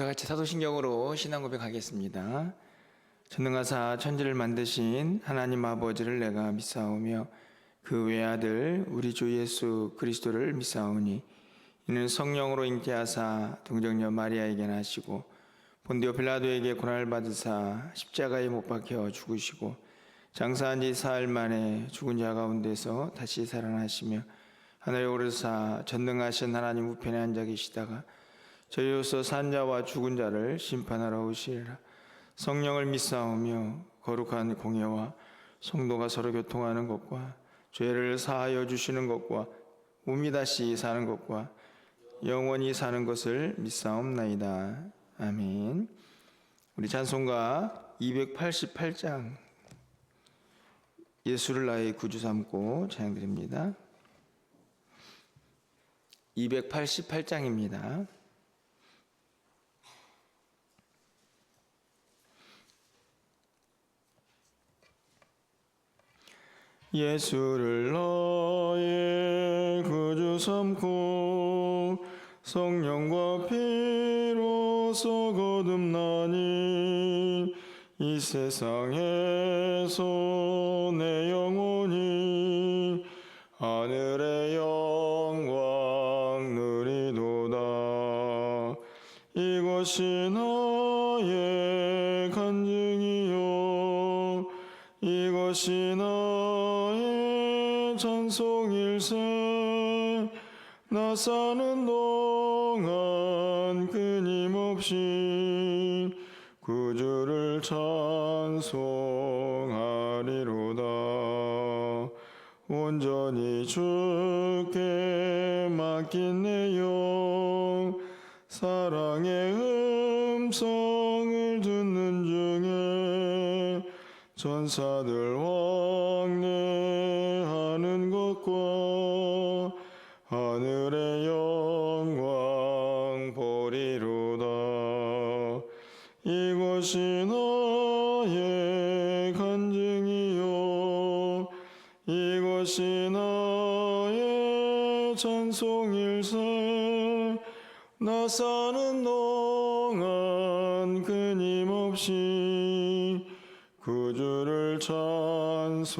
같이 사도신경으로 신앙 고백하겠습니다. 전능하사 천지를 만드신 하나님 아버지를 내가 믿사오며 그 외아들 우리 주 예수 그리스도를 믿사오니 이는 성령으로 잉태하사 동정녀 마리아에게 나시고 본디오 빌라도에게 고난을 받으사 십자가에 못 박혀 죽으시고 장사한 지 사흘 만에 죽은 자 가운데서 다시 살아나시며 하늘에 오르사 전능하신 하나님 우편에 앉아 계시다가 저희로서 산 자와 죽은 자를 심판하러 오시리라. 성령을 믿사오며 거룩한 공예와 성도가 서로 교통하는 것과 죄를 사하여 주시는 것과 몸이 다시 사는 것과 영원히 사는 것을 믿사옵나이다. 아멘. 우리 찬송가 288장 예수를 나의 구주 삼고 찬양드립니다. 288장입니다. 예수를 나의 구주 삼고 성령과 피로써 거듭나니 이 세상에서 내 영혼이 하늘의 영광 누리도다. 이것이 나의 간증이요 이것이 나의 찬송일세. 나 사는 동안 끊임없이 구주를 찬송하리로다. 온전히 주께 맡긴 내 영 사랑의 음성을 듣는 중에 전사들 왕래하는 것과 하늘의 영광 보리로다. 이것이 나의 간증이요 이것이 나의 찬송일세. 나 사는 동안 끊임없이 구주를 찬송하리로다.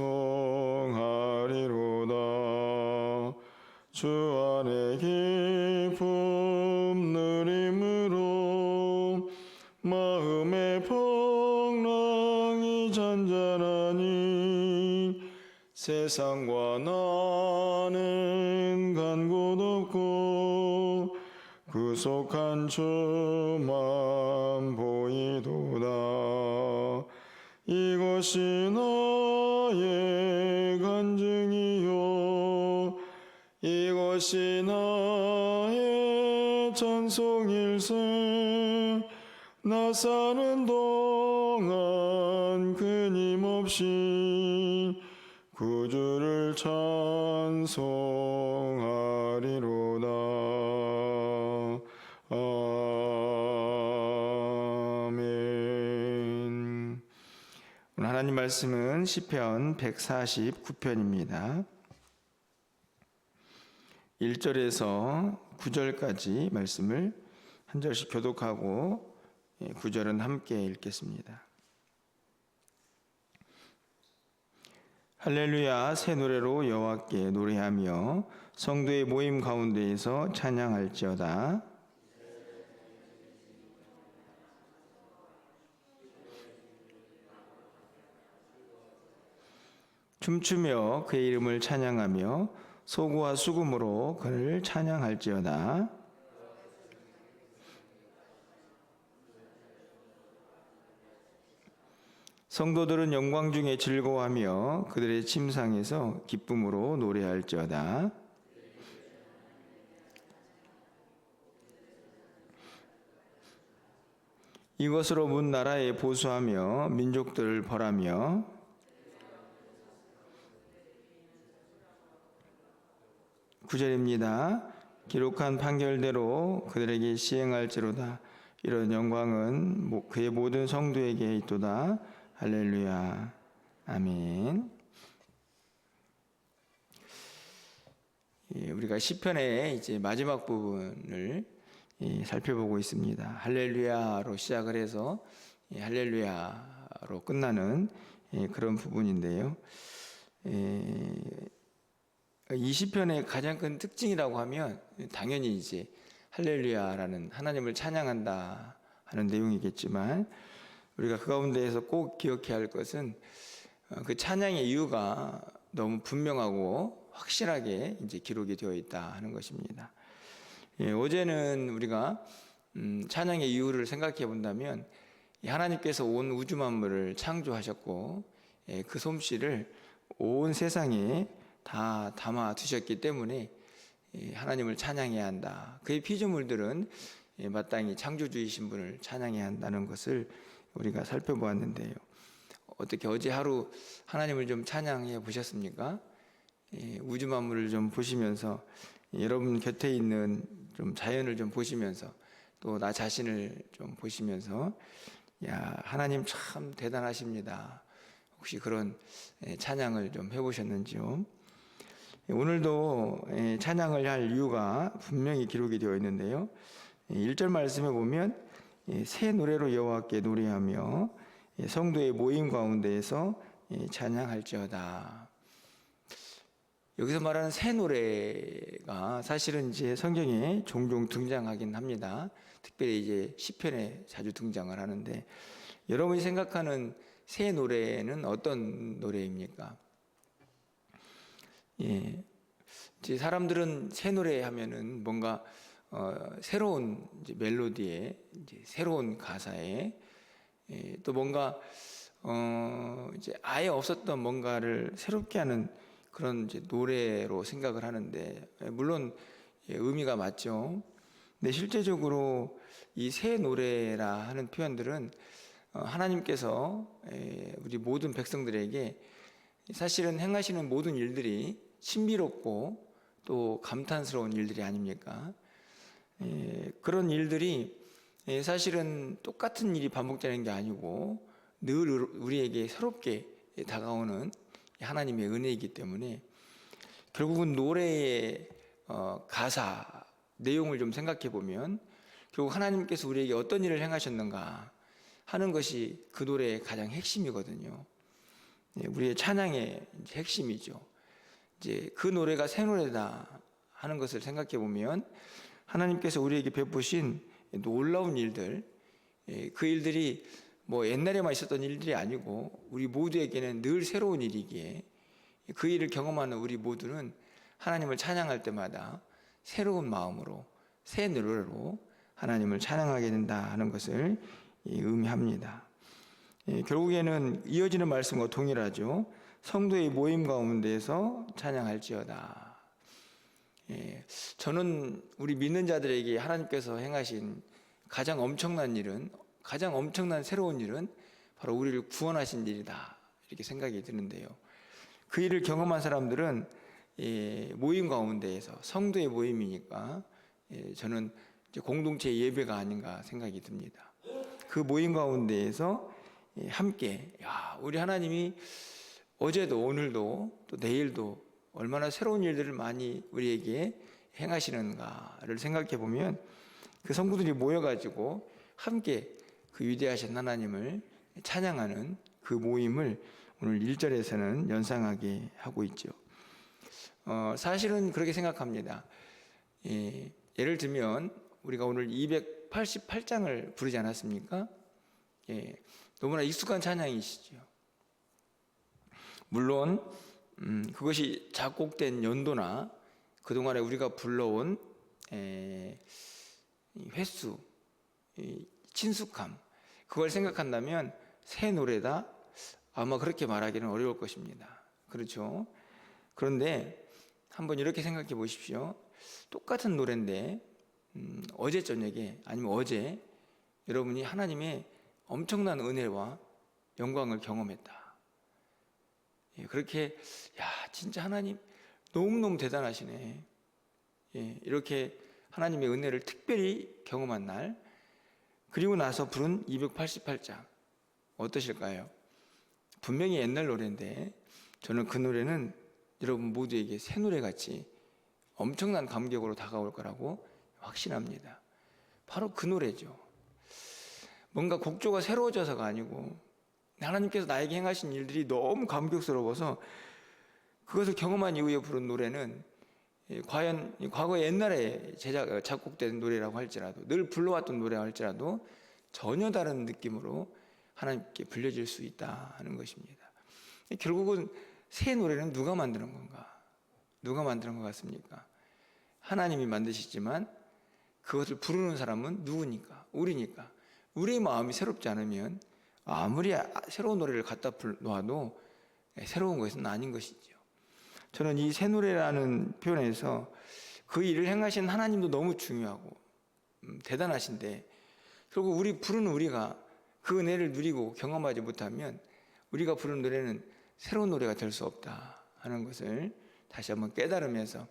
주 안에 기쁨 누림으로 마음의 풍랑이 잔잔하니 세상과 나는 간 곳 없고 구속한 주만 보이도다. 이것이 나의 간증이요 이것이 나의 찬송일세. 나 사는 동안 끊임없이 구주를 찬송하리로다. 아멘. 오늘 하나님 말씀은 시편 149편입니다. 1절에서 9절까지 말씀을 한 절씩 교독하고 9절은 함께 읽겠습니다. 할렐루야. 새 노래로 여호와께 노래하며 성도의 모임 가운데에서 찬양할지어다. 춤추며 그의 이름을 찬양하며 소고와 수금으로 그를 찬양할지어다. 성도들은 영광 중에 즐거워하며 그들의 침상에서 기쁨으로 노래할지어다. 이것으로 문 나라에 보수하며 민족들을 벌하며 구절입니다. 기록한 판결대로 그들에게 시행할지로다. 이런 영광은 그의 모든 성도에게 있도다. 할렐루야. 아멘. 우리가 시편의 이제 마지막 부분을 살펴보고 있습니다. 할렐루야로 시작을 해서 할렐루야로 끝나는 그런 부분인데요. 이 시편의 가장 큰 특징이라고 하면 당연히 이제 할렐루야라는 하나님을 찬양한다 하는 내용이겠지만, 우리가 그 가운데에서 꼭 기억해야 할 것은 그 찬양의 이유가 너무 분명하고 확실하게 이제 기록이 되어 있다 하는 것입니다. 어제는 우리가 찬양의 이유를 생각해 본다면, 하나님께서 온 우주 만물을 창조하셨고 그 솜씨를 온 세상에 다 담아 두셨기 때문에 하나님을 찬양해야 한다. 그의 피조물들은 마땅히 창조주이신 분을 찬양해야 한다는 것을 우리가 살펴보았는데요. 어떻게 어제 하루 하나님을 좀 찬양해 보셨습니까? 우주 만물을 좀 보시면서, 여러분 곁에 있는 좀 자연을 좀 보시면서, 또 나 자신을 좀 보시면서, 야, 하나님 참 대단하십니다. 혹시 그런 찬양을 좀 해보셨는지요? 오늘도 찬양을 할 이유가 분명히 기록이 되어 있는데요. 1절 말씀에 보면 새 노래로 여호와께 노래하며 성도의 모임 가운데에서 찬양할지어다. 여기서 말하는 새 노래가 사실은 이제 성경에 종종 등장하긴 합니다. 특별히 이제 시편에 자주 등장을 하는데, 여러분이 생각하는 새 노래는 어떤 노래입니까? 이제 사람들은 새 노래 하면은 뭔가 새로운 이제 멜로디에, 이제 새로운 가사에, 또 뭔가 이제 아예 없었던 뭔가를 새롭게 하는 그런 이제 노래로 생각을 하는데, 물론 의미가 맞죠. 근데 실제적으로 이 새 노래라 하는 표현들은 하나님께서 우리 모든 백성들에게 사실은 행하시는 모든 일들이 신비롭고 또 감탄스러운 일들이 아닙니까? 그런 일들이 사실은 똑같은 일이 반복되는 게 아니고 늘 우리에게 새롭게 다가오는 하나님의 은혜이기 때문에, 결국은 노래의 가사 내용을 좀 생각해 보면 결국 하나님께서 우리에게 어떤 일을 행하셨는가 하는 것이 그 노래의 가장 핵심이거든요. 우리의 찬양의 핵심이죠. 이제 그 노래가 새 노래다 하는 것을 생각해 보면, 하나님께서 우리에게 베푸신 놀라운 일들, 그 일들이 뭐 옛날에만 있었던 일들이 아니고 우리 모두에게는 늘 새로운 일이기에, 그 일을 경험하는 우리 모두는 하나님을 찬양할 때마다 새로운 마음으로, 새 노래로 하나님을 찬양하게 된다 하는 것을 의미합니다. 결국에는 이어지는 말씀과 동일하죠. 성도의 모임 가운데에서 찬양할지어다. 저는 우리 믿는 자들에게 하나님께서 행하신 가장 엄청난 일은, 가장 엄청난 새로운 일은 바로 우리를 구원하신 일이다, 이렇게 생각이 드는데요. 그 일을 경험한 사람들은 모임 가운데에서, 성도의 모임이니까 저는 이제 공동체 예배가 아닌가 생각이 듭니다. 그 모임 가운데에서 함께, 우리 하나님이 어제도 오늘도 또 내일도 얼마나 새로운 일들을 많이 우리에게 행하시는가를 생각해 보면, 그 성도들이 모여가지고 함께 그 위대하신 하나님을 찬양하는 그 모임을 오늘 1절에서는 연상하게 하고 있죠. 사실은 그렇게 생각합니다. 예를 들면 우리가 오늘 288장을 부르지 않았습니까? 너무나 익숙한 찬양이시죠. 물론 그것이 작곡된 연도나 그동안에 우리가 불러온 횟수, 친숙함, 그걸 생각한다면 새 노래다, 아마 그렇게 말하기는 어려울 것입니다. 그렇죠? 그런데 한번 이렇게 생각해 보십시오. 똑같은 노래인데 어제 저녁에, 아니면 어제 여러분이 하나님의 엄청난 은혜와 영광을 경험했다. 그렇게, 진짜 하나님 너무너무 대단하시네, 이렇게 하나님의 은혜를 특별히 경험한 날, 그리고 나서 부른 288장 어떠실까요? 분명히 옛날 노래인데 저는 그 노래는 여러분 모두에게 새 노래같이 엄청난 감격으로 다가올 거라고 확신합니다. 바로 그 노래죠. 뭔가 곡조가 새로워져서가 아니고 하나님께서 나에게 행하신 일들이 너무 감격스러워서 그것을 경험한 이후에 부른 노래는 과연 과거 옛날에 작곡된 노래라고 할지라도, 늘 불러왔던 노래라고 할지라도 전혀 다른 느낌으로 하나님께 불려질 수 있다는 것입니다. 결국은 새 노래는 누가 만드는 건가? 누가 만드는 것 같습니까? 하나님이 만드시지만 그것을 부르는 사람은 누구니까? 우리니까. 우리의 마음이 새롭지 않으면 아무리 새로운 노래를 갖다 놓아도 새로운 것은 아닌 것이죠. 저는 이 새 노래라는 표현에서 그 일을 행하신 하나님도 너무 중요하고 대단하신데, 결국 부르는 우리가 그 은혜를 누리고 경험하지 못하면 우리가 부르는 노래는 새로운 노래가 될 수 없다 하는 것을 다시 한번 깨달으면서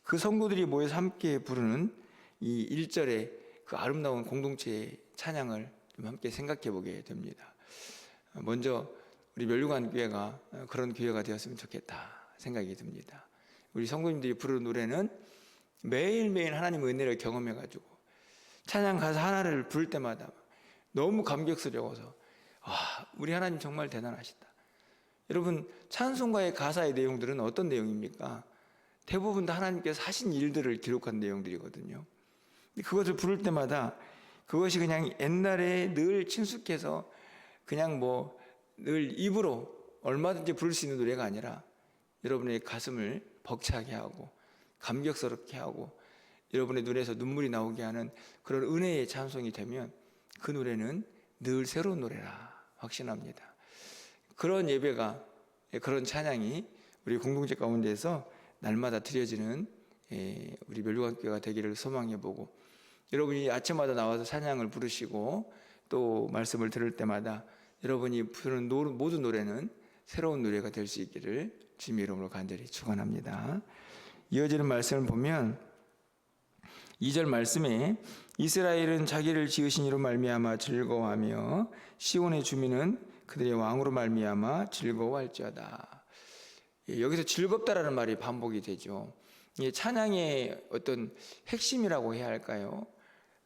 그 성도들이 모여서 함께 부르는 이 1절의 그 아름다운 공동체의 찬양을 좀 함께 생각해 보게 됩니다. 먼저 우리 멸류관 교회가 그런 교회가 되었으면 좋겠다 생각이 듭니다. 우리 성도님들이 부르는 노래는 매일매일 하나님의 은혜를 경험해가지고 찬양 가사 하나를 부를 때마다 너무 감격스러워서 우리 하나님 정말 대단하시다. 여러분, 찬송가의 가사의 내용들은 어떤 내용입니까? 대부분 다 하나님께서 하신 일들을 기록한 내용들이거든요. 그것을 부를 때마다 그것이 그냥 옛날에 늘 친숙해서 그냥 늘 입으로 얼마든지 부를 수 있는 노래가 아니라 여러분의 가슴을 벅차게 하고 감격스럽게 하고 여러분의 눈에서 눈물이 나오게 하는 그런 은혜의 찬송이 되면 그 노래는 늘 새로운 노래라 확신합니다. 그런 예배가, 그런 찬양이 우리 공동체 가운데서 날마다 드려지는 우리 멸류관교회가 되기를 소망해보고, 여러분이 아침마다 나와서 찬양을 부르시고 또 말씀을 들을 때마다 여러분이 부르는 모든 노래는 새로운 노래가 될 수 있기를 주님의 이름으로 간절히 축원합니다. 이어지는 말씀을 보면 2절 말씀에 이스라엘은 자기를 지으신 이로 말미암아 즐거워하며 시온의 주민은 그들의 왕으로 말미암아 즐거워할지어다. 여기서 즐겁다라는 말이 반복이 되죠. 찬양의 어떤 핵심이라고 해야 할까요?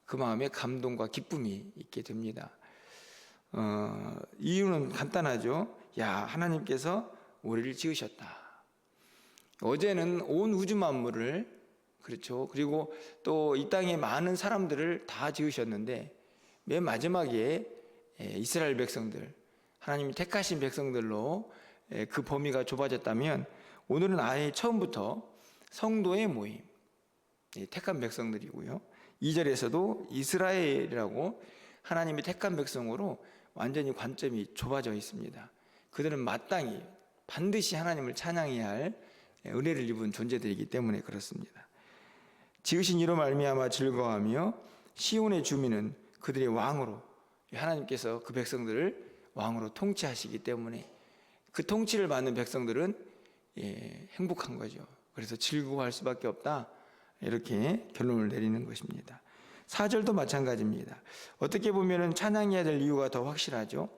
그 마음에 감동과 기쁨이 있게 됩니다. 이유는 간단하죠. 하나님께서 우리를 지으셨다. 어제는 온 우주 만물을, 그렇죠, 그리고 또 이 땅에 많은 사람들을 다 지으셨는데 맨 마지막에 이스라엘 백성들, 하나님이 택하신 백성들로 그 범위가 좁아졌다면 오늘은 아예 처음부터 성도의 모임, 택한 백성들이고요. 2절에서도 이스라엘이라고 하나님이 택한 백성으로 완전히 관점이 좁아져 있습니다. 그들은 마땅히 반드시 하나님을 찬양해야 할 은혜를 입은 존재들이기 때문에 그렇습니다. 지으신 이로 말미암아 즐거워하며 시온의 주민은 그들의 왕으로, 하나님께서 그 백성들을 왕으로 통치하시기 때문에 그 통치를 받는 백성들은 행복한 거죠. 그래서 즐거워할 수밖에 없다, 이렇게 결론을 내리는 것입니다. 4절도 마찬가지입니다. 어떻게 보면 찬양해야 될 이유가 더 확실하죠.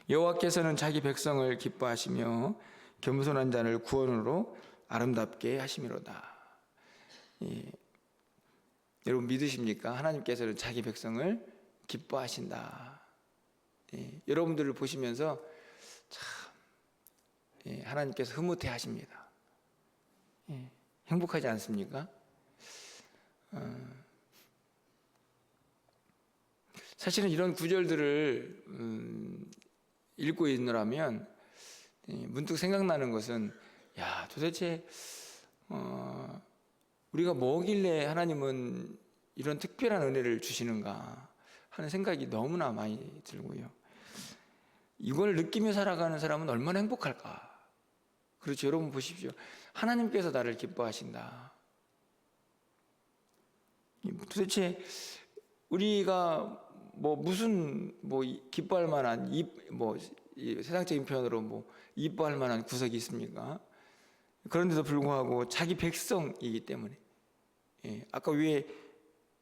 여호와께서는 자기 백성을 기뻐하시며 겸손한 자를 구원으로 아름답게 하심이로다. 여러분 믿으십니까? 하나님께서는 자기 백성을 기뻐하신다. 여러분들을 보시면서 참 하나님께서 흐뭇해 하십니다. 행복하지 않습니까? 사실은 이런 구절들을 읽고 있느라면 문득 생각나는 것은, 도대체 우리가 뭐길래 하나님은 이런 특별한 은혜를 주시는가 하는 생각이 너무나 많이 들고요. 이걸 느끼며 살아가는 사람은 얼마나 행복할까. 그렇죠. 여러분 보십시오. 하나님께서 나를 기뻐하신다. 도대체 우리가 무슨 기뻐할 만한 이 세상적인 표현으로 이뻐할 만한 구석이 있습니까? 그런데도 불구하고 자기 백성이기 때문에, 아까 위에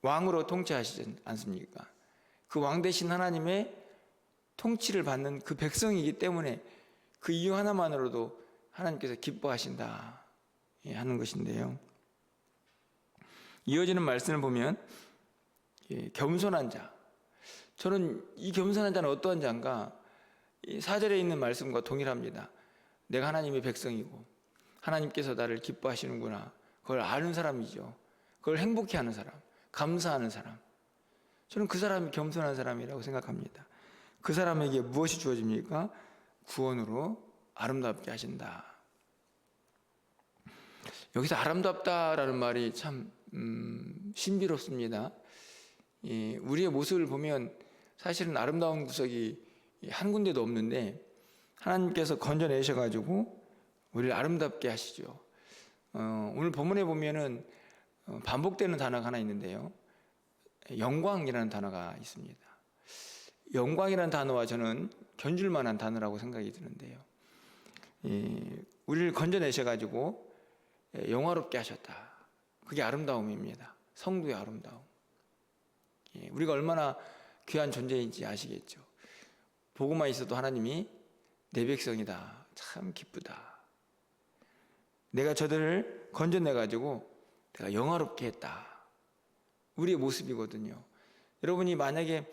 왕으로 통치하시지 않습니까? 그 왕 대신 하나님의 통치를 받는 그 백성이기 때문에 그 이유 하나만으로도 하나님께서 겸손한 자. 저는 이 겸손한 자는 어떠한 자인가? 이 4절에 있는 말씀과 동일합니다. 내가 하나님의 백성이고 하나님께서 나를 기뻐하시는구나. 그걸 아는 사람이죠. 그걸 행복해하는 사람, 감사하는 사람. 저는 그 사람이 겸손한 사람이라고 생각합니다. 그 사람에게 무엇이 주어집니까? 구원으로 아름답게 하신다. 여기서 아름답다라는 말이 참 신비롭습니다. 우리의 모습을 보면 사실은 아름다운 구석이 한 군데도 없는데 하나님께서 건져내셔가지고 우리를 아름답게 하시죠. 오늘 본문에 보면은 반복되는 단어가 하나 있는데요. 영광이라는 단어가 있습니다. 영광이라는 단어와 저는 견줄 만한 단어라고 생각이 드는데요. 우리를 건져내셔가지고 영화롭게 하셨다. 그게 아름다움입니다. 성도의 아름다움. 우리가 얼마나 귀한 존재인지 아시겠죠. 보고만 있어도 하나님이 내 백성이다. 참 기쁘다. 내가 저들을 건져내가지고 내가 영화롭게 했다. 우리의 모습이거든요. 여러분이 만약에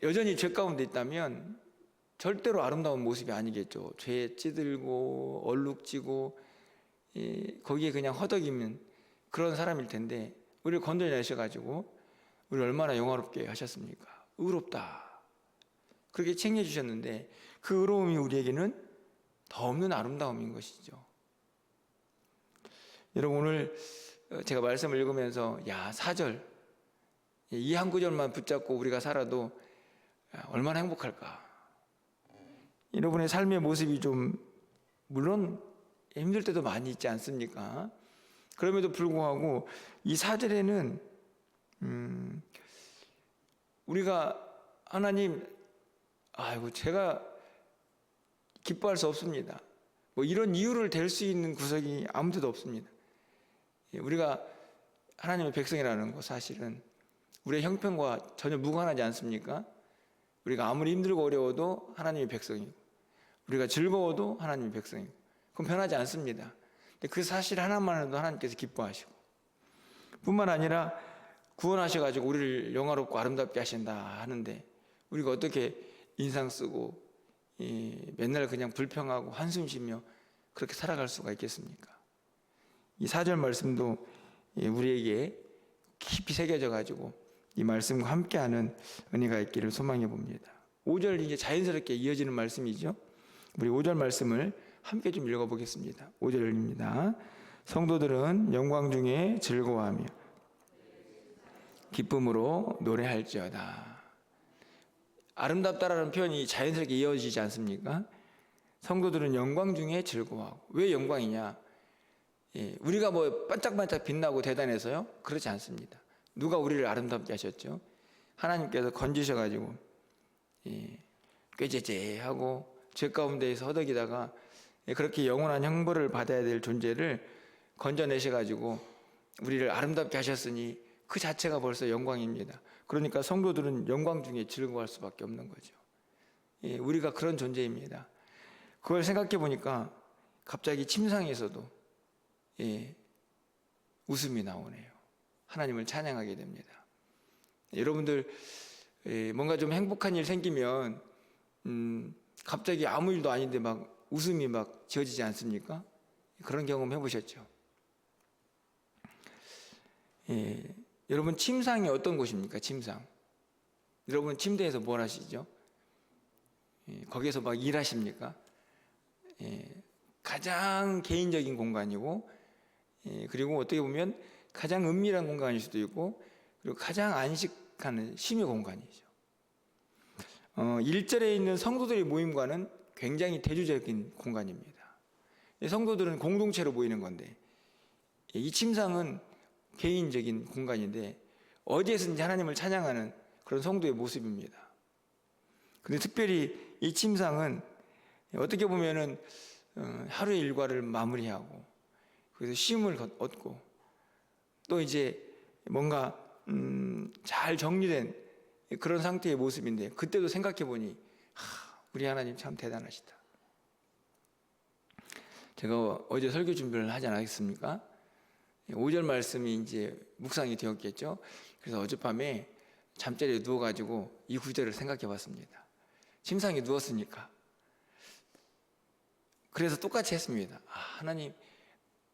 여전히 죄 가운데 있다면 절대로 아름다운 모습이 아니겠죠. 죄에 찌들고 얼룩지고 거기에 그냥 허덕이는 그런 사람일 텐데 우리를 건져내셔가지고 우리를 얼마나 영화롭게 하셨습니까? 의롭다. 그렇게 챙겨주셨는데 그 의로움이 우리에게는 더 없는 아름다움인 것이죠. 여러분 오늘 제가 말씀을 읽으면서 4절 이 한 구절만 붙잡고 우리가 살아도 얼마나 행복할까. 여러분의 삶의 모습이 좀 물론 힘들 때도 많이 있지 않습니까? 그럼에도 불구하고 이 4절에는 우리가 하나님 제가 기뻐할 수 없습니다. 뭐 이런 이유를 댈 수 있는 구석이 아무 데도 없습니다. 우리가 하나님의 백성이라는 거 사실은 우리의 형편과 전혀 무관하지 않습니까? 우리가 아무리 힘들고 어려워도 하나님의 백성이고 우리가 즐거워도 하나님의 백성이고 그건 변하지 않습니다. 근데 그 사실 하나만으로도 하나님께서 기뻐하시고 뿐만 아니라 구원하셔가지고 우리를 영화롭고 아름답게 하신다 하는데 우리가 어떻게 인상 쓰고 맨날 그냥 불평하고 한숨 쉬며 그렇게 살아갈 수가 있겠습니까? 이 4절 말씀도 우리에게 깊이 새겨져 가지고 이 말씀과 함께하는 은혜가 있기를 소망해 봅니다. 5절 이제 자연스럽게 이어지는 말씀이죠. 우리 5절 말씀을 함께 좀 읽어보겠습니다. 5절입니다. 성도들은 영광 중에 즐거워하며 기쁨으로 노래할지어다. 아름답다라는 표현이 자연스럽게 이어지지 않습니까? 성도들은 영광 중에 즐거워하고. 왜 영광이냐? 우리가 뭐 반짝반짝 빛나고 대단해서요? 그렇지 않습니다. 누가 우리를 아름답게 하셨죠? 하나님께서 건지셔가지고 꾀죄죄하고 죄 가운데에서 허덕이다가 그렇게 영원한 형벌을 받아야 될 존재를 건져내셔가지고 우리를 아름답게 하셨으니 그 자체가 벌써 영광입니다. 그러니까 성도들은 영광 중에 즐거워할 수밖에 없는 거죠. 우리가 그런 존재입니다. 그걸 생각해 보니까 갑자기 침상에서도 웃음이 나오네요. 하나님을 찬양하게 됩니다. 여러분들 뭔가 좀 행복한 일 생기면 갑자기 아무 일도 아닌데 막 웃음이 막 지어지지 않습니까? 그런 경험 해보셨죠? 여러분 침상이 어떤 곳입니까? 침상. 여러분 침대에서 뭘 하시죠? 거기에서 막 일하십니까? 가장 개인적인 공간이고 그리고 어떻게 보면 가장 은밀한 공간일 수도 있고 그리고 가장 안식하는 심의 공간이죠. 1절에 있는 성도들의 모임과는 굉장히 대조적인 공간입니다. 성도들은 공동체로 모이는 건데 이 침상은 개인적인 공간인데 어디에서든지 하나님을 찬양하는 그런 성도의 모습입니다. 근데 특별히 이 침상은 어떻게 보면은 하루의 일과를 마무리하고 그래서 쉼을 얻고 또 이제 뭔가 잘 정리된 그런 상태의 모습인데 그때도 생각해 보니 우리 하나님 참 대단하시다. 제가 어제 설교 준비를 하지 않았습니까? 5절 말씀이 이제 묵상이 되었겠죠. 그래서 어젯밤에 잠자리에 누워가지고 이 구절을 생각해 봤습니다. 침상에 누웠으니까. 그래서 똑같이 했습니다. 하나님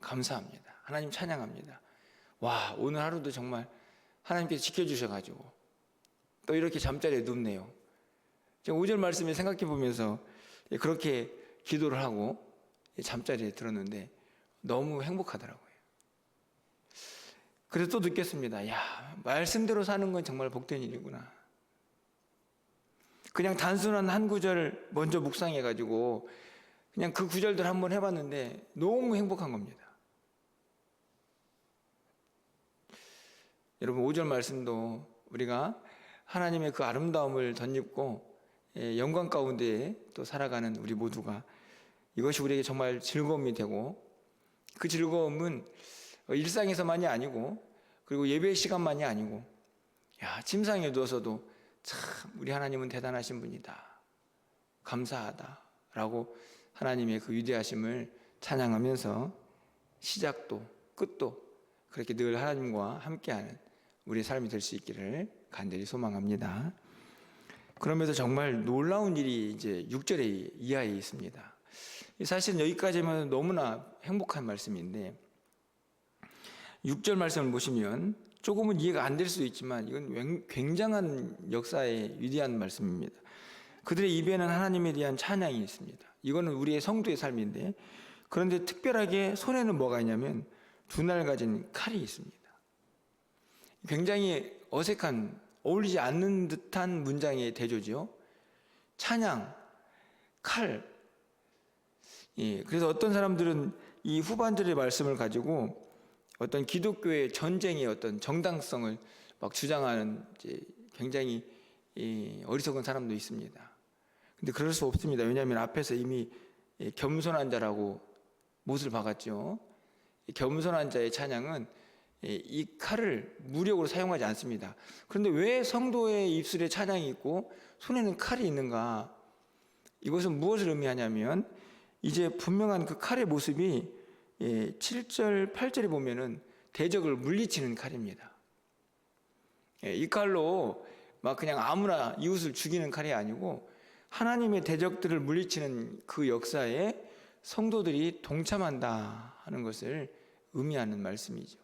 감사합니다. 하나님 찬양합니다. 와, 오늘 하루도 정말 하나님께서 지켜주셔가지고 또 이렇게 잠자리에 눕네요. 제가 5절 말씀을 생각해 보면서 그렇게 기도를 하고 잠자리에 들었는데 너무 행복하더라고요. 그래서 또 느꼈습니다. 야, 말씀대로 사는 건 정말 복된 일이구나. 그냥 단순한 한 구절 먼저 묵상해가지고 그냥 그 구절들 한번 해봤는데 너무 행복한 겁니다. 여러분 5절 말씀도 우리가 하나님의 그 아름다움을 덧입고 영광 가운데 또 살아가는 우리 모두가 이것이 우리에게 정말 즐거움이 되고 그 즐거움은 일상에서만이 아니고 그리고 예배 시간만이 아니고 침상에 누워서도 참 우리 하나님은 대단하신 분이다, 감사하다 라고 하나님의 그 위대하심을 찬양하면서 시작도 끝도 그렇게 늘 하나님과 함께하는 우리의 삶이 될 수 있기를 간절히 소망합니다. 그러면서 정말 놀라운 일이 이제 6절의 이하에 있습니다. 사실 여기까지면 너무나 행복한 말씀인데 6절 말씀을 보시면 조금은 이해가 안 될 수도 있지만 이건 굉장한 역사의 위대한 말씀입니다. 그들의 입에는 하나님에 대한 찬양이 있습니다. 이거는 우리의 성도의 삶인데 그런데 특별하게 손에는 뭐가 있냐면 두 날 가진 칼이 있습니다. 굉장히 어색한 어울리지 않는 듯한 문장의 대조죠. 찬양, 칼. 그래서 어떤 사람들은 이 후반절의 말씀을 가지고 어떤 기독교의 전쟁의 어떤 정당성을 막 주장하는 굉장히 어리석은 사람도 있습니다. 근데 그럴 수 없습니다. 왜냐하면 앞에서 이미 겸손한 자라고 못을 박았죠. 겸손한 자의 찬양은 이 칼을 무력으로 사용하지 않습니다. 그런데 왜 성도의 입술에 찬양이 있고 손에는 칼이 있는가? 이것은 무엇을 의미하냐면 이제 분명한 그 칼의 모습이 7절, 8절에 보면은 대적을 물리치는 칼입니다. 이 칼로 막 그냥 아무나 이웃을 죽이는 칼이 아니고 하나님의 대적들을 물리치는 그 역사에 성도들이 동참한다 하는 것을 의미하는 말씀이죠.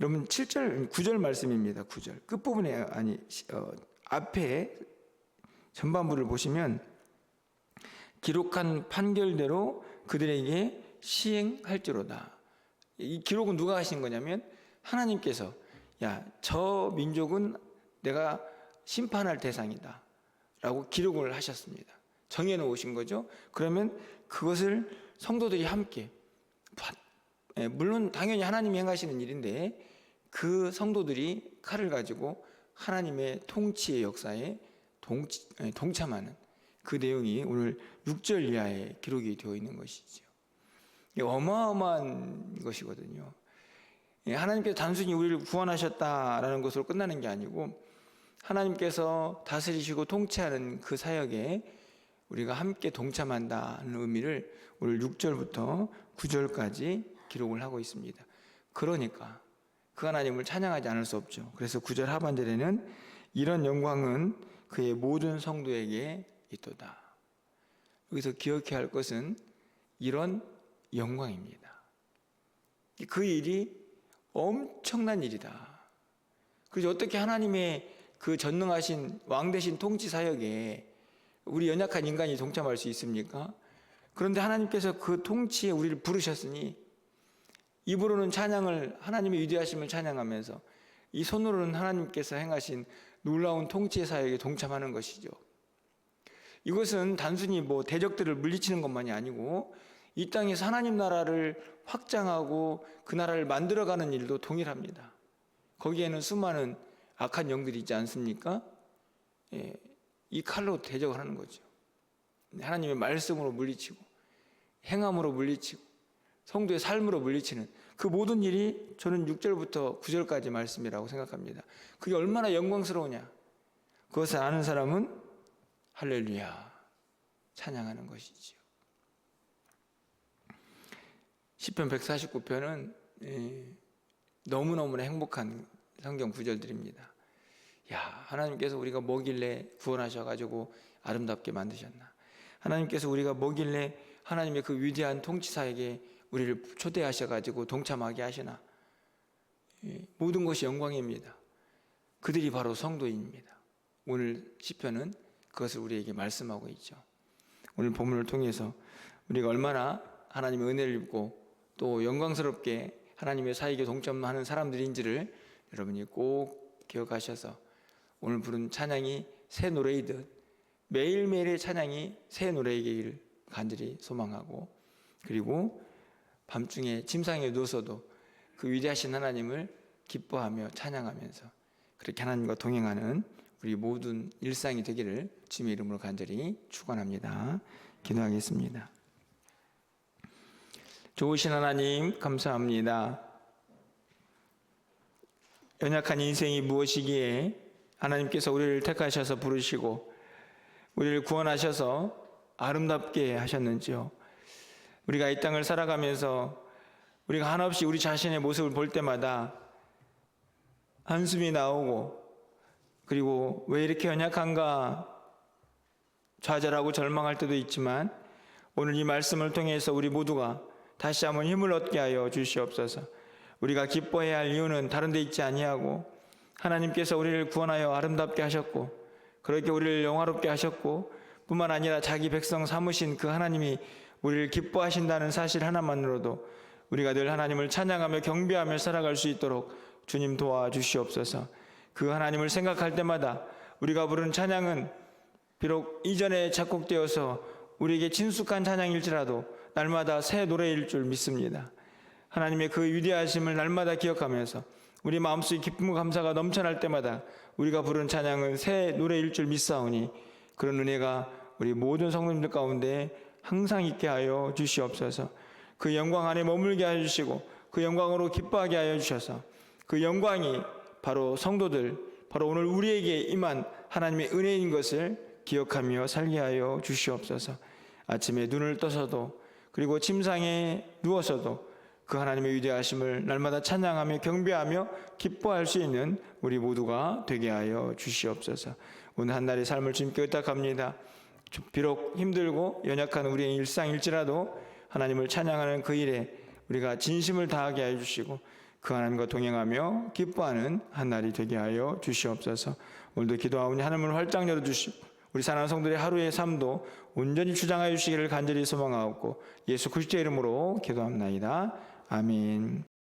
여러분 7절, 9절 말씀입니다. 9절 끝부분에 앞에 전반부를 보시면 기록한 판결대로 그들에게 시행할지로다. 이 기록은 누가 하신 거냐면 하나님께서 저 민족은 내가 심판할 대상이다 라고 기록을 하셨습니다. 정해놓으신 거죠. 그러면 그것을 성도들이 함께 물론 당연히 하나님이 행하시는 일인데 그 성도들이 칼을 가지고 하나님의 통치의 역사에 동참하는 그 내용이 오늘 6절 이하에 기록이 되어 있는 것이죠. 어마어마한 것이거든요. 하나님께서 단순히 우리를 구원하셨다라는 것으로 끝나는 게 아니고 하나님께서 다스리시고 통치하는 그 사역에 우리가 함께 동참한다는 의미를 오늘 6절부터 9절까지 기록을 하고 있습니다. 그러니까 그 하나님을 찬양하지 않을 수 없죠. 그래서 9절 하반절에는 이런 영광은 그의 모든 성도에게 있도다. 여기서 기억해야 할 것은 이런 영광입니다. 그 일이 엄청난 일이다. 그래서 어떻게 하나님의 그 전능하신 왕 대신 통치 사역에 우리 연약한 인간이 동참할 수 있습니까? 그런데 하나님께서 그 통치에 우리를 부르셨으니 입으로는 찬양을 하나님의 위대하심을 찬양하면서 이 손으로는 하나님께서 행하신 놀라운 통치의 사역에 동참하는 것이죠. 이것은 단순히 대적들을 물리치는 것만이 아니고 이 땅에서 하나님 나라를 확장하고 그 나라를 만들어가는 일도 동일합니다. 거기에는 수많은 악한 영들이 있지 않습니까? 이 칼로 대적을 하는 거죠. 하나님의 말씀으로 물리치고 행함으로 물리치고 성도의 삶으로 물리치는 그 모든 일이 저는 6절부터 9절까지 말씀이라고 생각합니다. 그게 얼마나 영광스러우냐. 그것을 아는 사람은 할렐루야 찬양하는 것이지요. 시편 149편은 너무너무나 행복한 성경 구절들입니다. 야, 하나님께서 우리가 뭐길래 구원하셔가지고 아름답게 만드셨나? 하나님께서 우리가 뭐길래 하나님의 그 위대한 통치사에게 우리를 초대하셔가지고 동참하게 하시나? 모든 것이 영광입니다. 그들이 바로 성도인입니다. 오늘 시편은 그것을 우리에게 말씀하고 있죠. 오늘 본문을 통해서 우리가 얼마나 하나님의 은혜를 입고 또 영광스럽게 하나님의 사역에 동참하는 사람들인지를 여러분이 꼭 기억하셔서 오늘 부른 찬양이 새 노래이듯 매일매일의 찬양이 새 노래이길 간절히 소망하고, 그리고 밤중에 침상에 누워서도 그 위대하신 하나님을 기뻐하며 찬양하면서 그렇게 하나님과 동행하는 우리 모든 일상이 되기를 주님의 이름으로 간절히 축원합니다. 기도하겠습니다. 좋으신 하나님 감사합니다. 연약한 인생이 무엇이기에 하나님께서 우리를 택하셔서 부르시고 우리를 구원하셔서 아름답게 하셨는지요. 우리가 이 땅을 살아가면서 우리가 한없이 우리 자신의 모습을 볼 때마다 한숨이 나오고, 그리고 왜 이렇게 연약한가 좌절하고 절망할 때도 있지만, 오늘 이 말씀을 통해서 우리 모두가 다시 한번 힘을 얻게 하여 주시옵소서. 우리가 기뻐해야 할 이유는 다른 데 있지 아니하고 하나님께서 우리를 구원하여 아름답게 하셨고 그렇게 우리를 영화롭게 하셨고, 뿐만 아니라 자기 백성 삼으신 그 하나님이 우리를 기뻐하신다는 사실 하나만으로도 우리가 늘 하나님을 찬양하며 경배하며 살아갈 수 있도록 주님 도와주시옵소서. 그 하나님을 생각할 때마다 우리가 부른 찬양은 비록 이전에 작곡되어서 우리에게 친숙한 찬양일지라도 날마다 새 노래일 줄 믿습니다. 하나님의 그 위대하심을 날마다 기억하면서 우리 마음속에 기쁨과 감사가 넘쳐날 때마다 우리가 부른 찬양은 새 노래일 줄 믿사오니, 그런 은혜가 우리 모든 성도님들 가운데 항상 있게 하여 주시옵소서. 그 영광 안에 머물게 하여 주시고 그 영광으로 기뻐하게 하여 주셔서 그 영광이 바로 성도들, 바로 오늘 우리에게 임한 하나님의 은혜인 것을 기억하며 살게 하여 주시옵소서. 아침에 눈을 떠서도 그리고 침상에 누워서도 그 하나님의 위대하심을 날마다 찬양하며 경배하며 기뻐할 수 있는 우리 모두가 되게 하여 주시옵소서. 오늘 한 날의 삶을 주님께 의탁합니다. 비록 힘들고 연약한 우리의 일상일지라도 하나님을 찬양하는 그 일에 우리가 진심을 다하게 하여 주시고 그 하나님과 동행하며 기뻐하는 한 날이 되게 하여 주시옵소서. 오늘도 기도하오니 하늘문을 활짝 열어주시고 우리 사랑하는 성도들의 하루의 삶도 온전히 주장하여 주시기를 간절히 소망하옵고 예수 그리스도의 이름으로 기도합나이다. 아멘.